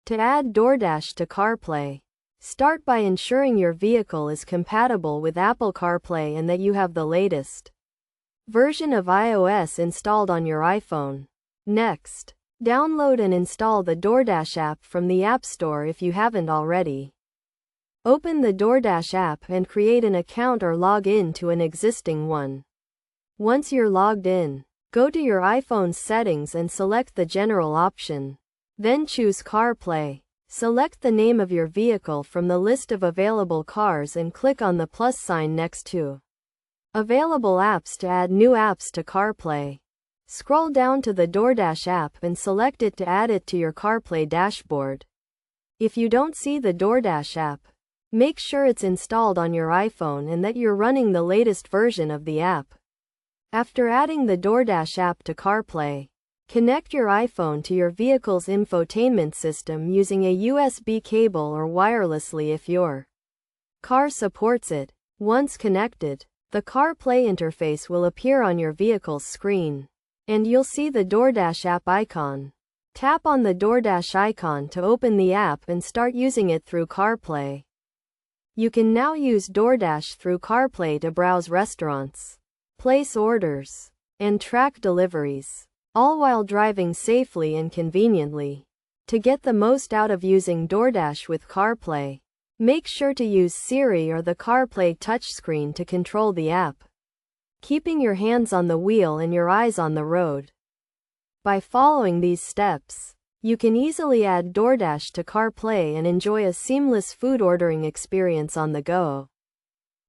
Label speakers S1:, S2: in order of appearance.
S1: To add DoorDash to CarPlay, start by ensuring your vehicle is compatible with Apple CarPlay and that you have the latest version of iOS installed on your iPhone. Next, download and install the DoorDash app from the App Store if you haven't already. Open the DoorDash app and create an account or log in to an existing one. Once you're logged in, go to your iPhone's settings and select the General option. Then choose CarPlay. Select the name of your vehicle from the list of available cars and click on the plus sign next to Available apps to add new apps to CarPlay. Scroll down to the DoorDash app and select it to add it to your CarPlay dashboard. If you don't see the DoorDash app, make sure it's installed on your iPhone and that you're running the latest version of the app. After adding the DoorDash app to CarPlay, connect your iPhone to your vehicle's infotainment system using a USB cable or wirelessly if your car supports it. Once connected, the CarPlay interface will appear on your vehicle's screen, and you'll see the DoorDash app icon. Tap on the DoorDash icon to open the app and start using it through CarPlay. You can now use DoorDash through CarPlay to browse restaurants, place orders, and track deliveries, all while driving safely and conveniently. To get the most out of using DoorDash with CarPlay, make sure to use Siri or the CarPlay touchscreen to control the app, keeping your hands on the wheel and your eyes on the road. By following these steps, you can easily add DoorDash to CarPlay and enjoy a seamless food ordering experience on the go.